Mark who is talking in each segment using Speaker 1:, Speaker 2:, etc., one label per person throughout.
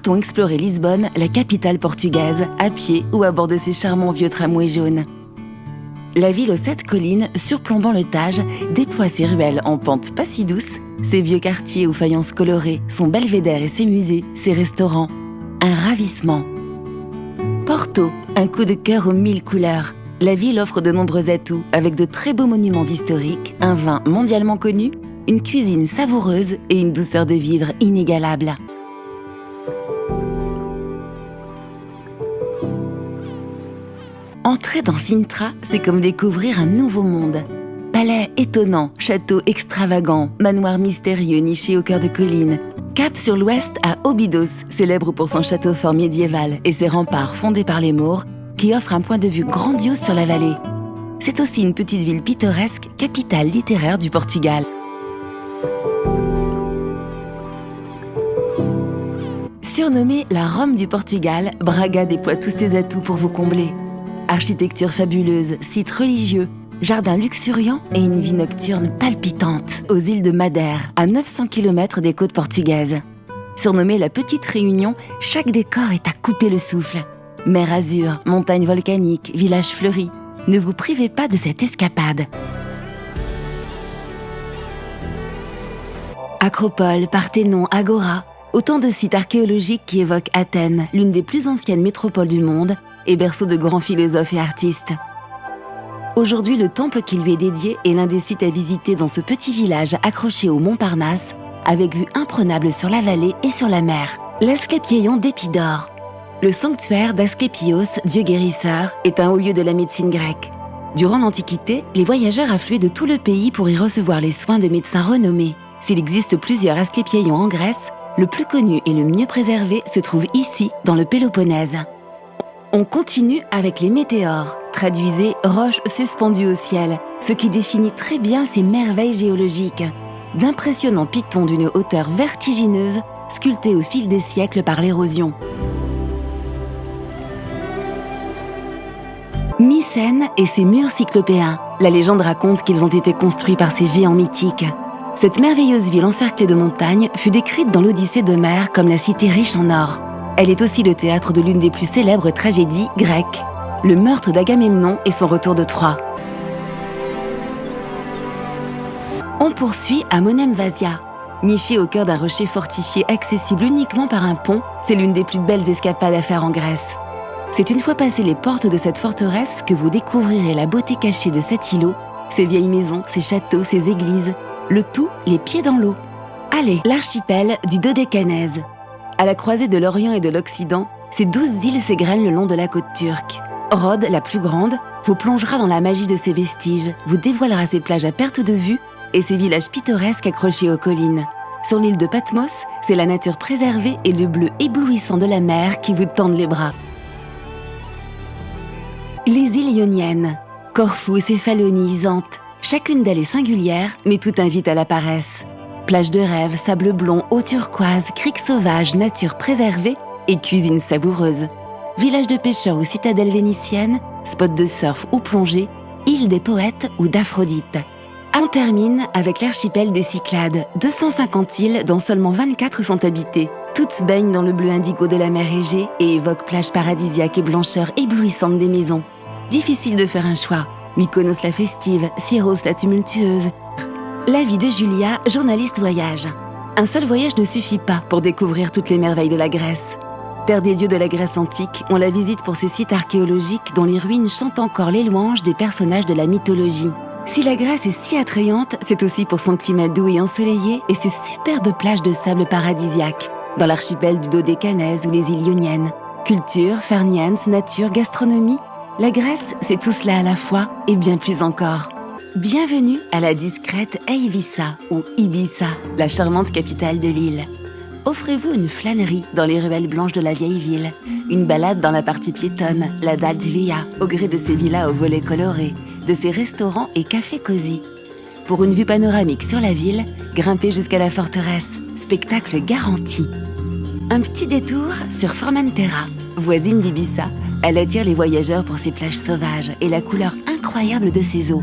Speaker 1: partons explorer Lisbonne, la capitale portugaise, à pied ou à bord de ses charmants vieux tramways jaunes. La ville aux 7 collines, surplombant le Tage, déploie ses ruelles en pente pas si douce, ses vieux quartiers aux faïences colorées, son belvédère et ses musées, ses restaurants. Un ravissement. Porto, un coup de cœur aux 1000 couleurs. La ville offre de nombreux atouts, avec de très beaux monuments historiques, un vin mondialement connu, une cuisine savoureuse et une douceur de vivre inégalable. Entrer dans Sintra, c'est comme découvrir un nouveau monde. Palais étonnants, châteaux extravagants, manoirs mystérieux nichés au cœur de collines. Cap sur l'ouest à Óbidos, célèbre pour son château fort médiéval et ses remparts fondés par les Maures, qui offrent un point de vue grandiose sur la vallée. C'est aussi une petite ville pittoresque, capitale littéraire du Portugal. Surnommée la Rome du Portugal, Braga déploie tous ses atouts pour vous combler. Architecture fabuleuse, sites religieux, jardins luxuriants et une vie nocturne palpitante aux îles de Madère, à 900 km des côtes portugaises. Surnommée la Petite Réunion, chaque décor est à couper le souffle. Mer Azur, montagnes volcaniques, villages fleuris. Ne vous privez pas de cette escapade. Acropole, Parthénon, Agora, autant de sites archéologiques qui évoquent Athènes, l'une des plus anciennes métropoles du monde, et berceau de grands philosophes et artistes. Aujourd'hui, le temple qui lui est dédié est l'un des sites à visiter dans ce petit village accroché au Montparnasse, avec vue imprenable sur la vallée et sur la mer. L'Asclépieion d'Épidore. Le sanctuaire d'Asclépios, dieu guérisseur, est un haut lieu de la médecine grecque. Durant l'Antiquité, les voyageurs affluaient de tout le pays pour y recevoir les soins de médecins renommés. S'il existe plusieurs Asclépieions en Grèce, le plus connu et le mieux préservé se trouve ici, dans le Péloponnèse. On continue avec les météores, traduisez roches suspendues au ciel, ce qui définit très bien ces merveilles géologiques. D'impressionnants pitons d'une hauteur vertigineuse, sculptés au fil des siècles par l'érosion. Mycène et ses murs cyclopéens. La légende raconte qu'ils ont été construits par ces géants mythiques. Cette merveilleuse ville encerclée de montagnes fut décrite dans l'Odyssée d'Homère comme la cité riche en or. Elle est aussi le théâtre de l'une des plus célèbres tragédies grecques, le meurtre d'Agamemnon et son retour de Troie. On poursuit à Monemvasia. Nichée au cœur d'un rocher fortifié accessible uniquement par un pont, c'est l'une des plus belles escapades à faire en Grèce. C'est une fois passées les portes de cette forteresse que vous découvrirez la beauté cachée de cet îlot, ses vieilles maisons, ses châteaux, ses églises, le tout les pieds dans l'eau. Allez, l'archipel du Dodécanèse. À la croisée de l'Orient et de l'Occident, ces 12 îles s'égrènent le long de la côte turque. Rhodes, la plus grande, vous plongera dans la magie de ses vestiges, vous dévoilera ses plages à perte de vue et ses villages pittoresques accrochés aux collines. Sur l'île de Patmos, c'est la nature préservée et le bleu éblouissant de la mer qui vous tendent les bras. Les îles ioniennes. Corfou, Céphalonie, Zante. Chacune d'elles est singulière, mais tout invite à la paresse. Plage de rêve, sable blond, eau turquoise, criques sauvages, nature préservée et cuisine savoureuse. Village de pêcheurs ou citadelle vénitienne, spot de surf ou plongée, île des poètes ou d'Aphrodite. On termine avec l'archipel des Cyclades, 250 îles dont seulement 24 sont habitées. Toutes baignent dans le bleu indigo de la mer Égée et évoquent plage paradisiaque et blancheur éblouissante des maisons. Difficile de faire un choix. Mykonos la festive, Syros la tumultueuse. La vie de Julia, journaliste voyage. Un seul voyage ne suffit pas pour découvrir toutes les merveilles de la Grèce. Terre des dieux de la Grèce antique, on la visite pour ses sites archéologiques dont les ruines chantent encore les louanges des personnages de la mythologie. Si la Grèce est si attrayante, c'est aussi pour son climat doux et ensoleillé et ses superbes plages de sable paradisiaque, dans l'archipel du Dodécanèse ou les îles ioniennes. Culture, farniente, nature, gastronomie, la Grèce, c'est tout cela à la fois et bien plus encore. Bienvenue à la discrète Eivissa ou Ibiza, la charmante capitale de l'île. Offrez-vous une flânerie dans les ruelles blanches de la vieille ville, une balade dans la partie piétonne, la Daltvia, au gré de ses villas aux volets colorés, de ses restaurants et cafés cosy. Pour une vue panoramique sur la ville, grimpez jusqu'à la forteresse, spectacle garanti. Un petit détour sur Formentera, voisine d'Ibiza. Elle attire les voyageurs pour ses plages sauvages et la couleur incroyable de ses eaux.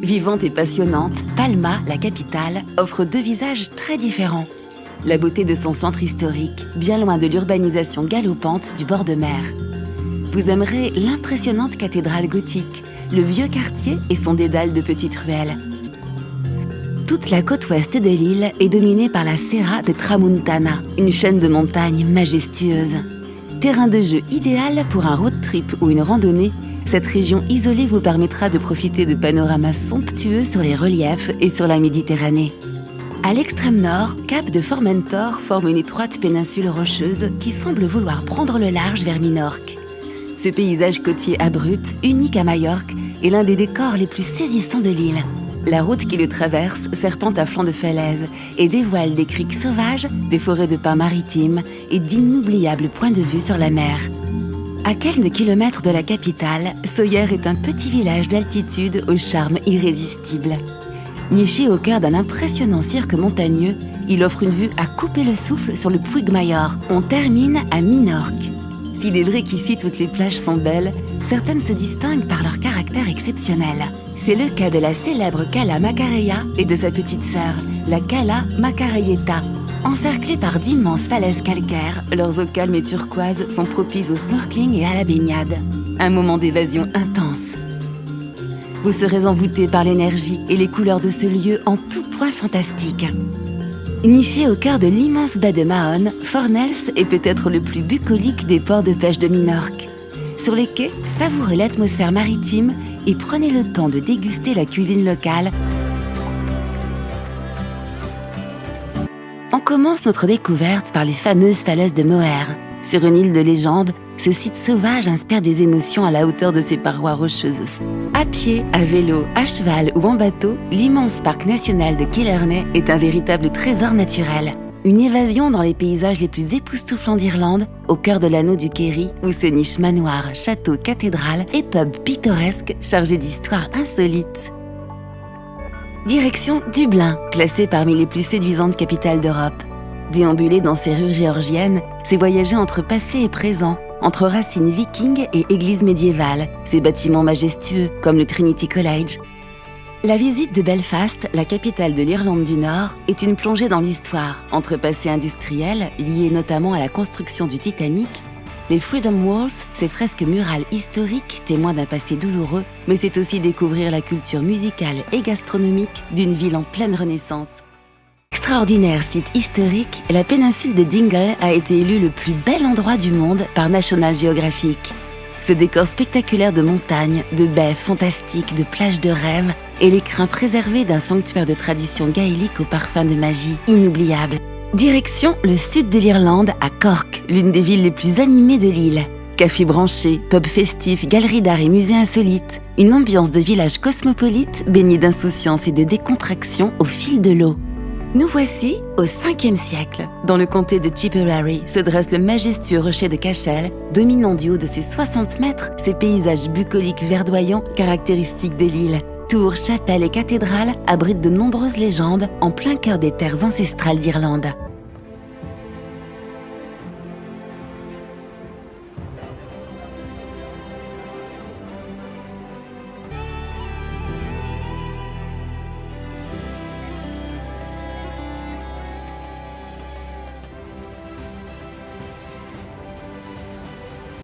Speaker 1: Vivante et passionnante, Palma, la capitale, offre deux visages très différents. La beauté de son centre historique, bien loin de l'urbanisation galopante du bord de mer. Vous aimerez l'impressionnante cathédrale gothique, le vieux quartier et son dédale de petites ruelles. Toute la côte ouest de l'île est dominée par la Serra de Tramuntana, une chaîne de montagnes majestueuse. Terrain de jeu idéal pour un road trip ou une randonnée, cette région isolée vous permettra de profiter de panoramas somptueux sur les reliefs et sur la Méditerranée. À l'extrême nord, Cap de Formentor forme une étroite péninsule rocheuse qui semble vouloir prendre le large vers Minorque. Ce paysage côtier abrupt, unique à Majorque, est l'un des décors les plus saisissants de l'île. La route qui le traverse serpente à flanc de falaise et dévoile des criques sauvages, des forêts de pins maritimes et d'inoubliables points de vue sur la mer. À quelques kilomètres de la capitale, Sóller est un petit village d'altitude au charme irrésistible. Niché au cœur d'un impressionnant cirque montagneux, il offre une vue à couper le souffle sur le Puig Mayor. On termine à Minorque. S'il est vrai qu'ici toutes les plages sont belles, certaines se distinguent par leur caractère exceptionnel. C'est le cas de la célèbre Cala Macarella et de sa petite sœur, la Cala Macarelleta. Encerclées par d'immenses falaises calcaires, leurs eaux calmes et turquoises sont propices au snorkeling et à la baignade. Un moment d'évasion intense. Vous serez envoûté par l'énergie et les couleurs de ce lieu en tout point fantastique. Niché au cœur de l'immense baie de Mahon, Fornells est peut-être le plus bucolique des ports de pêche de Minorque. Sur les quais, savourez l'atmosphère maritime et prenez le temps de déguster la cuisine locale. On commence notre découverte par les fameuses falaises de Moher. Sur une île de légende, ce site sauvage inspire des émotions à la hauteur de ses parois rocheuses. À pied, à vélo, à cheval ou en bateau, l'immense parc national de Killarney est un véritable trésor naturel. Une évasion dans les paysages les plus époustouflants d'Irlande, au cœur de l'anneau du Kerry, où se nichent manoirs, châteaux, cathédrales et pubs pittoresques chargés d'histoires insolites. Direction Dublin, classée parmi les plus séduisantes capitales d'Europe. Déambuler dans ces rues géorgiennes, c'est voyager entre passé et présent, entre racines vikings et églises médiévales, ces bâtiments majestueux comme le Trinity College. La visite de Belfast, la capitale de l'Irlande du Nord, est une plongée dans l'histoire, entre passé industriel, lié notamment à la construction du Titanic, les Freedom Walls, ces fresques murales historiques témoins d'un passé douloureux, mais c'est aussi découvrir la culture musicale et gastronomique d'une ville en pleine renaissance. Extraordinaire site historique, la péninsule de Dingle a été élue le plus bel endroit du monde par National Geographic. Ce décor spectaculaire de montagnes, de baies fantastiques, de plages de rêve et l'écrin préservé d'un sanctuaire de tradition gaélique au parfum de magie inoubliable. Direction le sud de l'Irlande, à Cork, l'une des villes les plus animées de l'île. Cafés branchés, pubs festifs, galeries d'art et musées insolites. Une ambiance de village cosmopolite baignée d'insouciance et de décontraction au fil de l'eau. Nous voici au 5e siècle. Dans le comté de Tipperary se dresse le majestueux rocher de Cashel, dominant du haut de ses 60 mètres ces paysages bucoliques verdoyants caractéristiques de l'île. Tours, chapelles et cathédrales abritent de nombreuses légendes en plein cœur des terres ancestrales d'Irlande.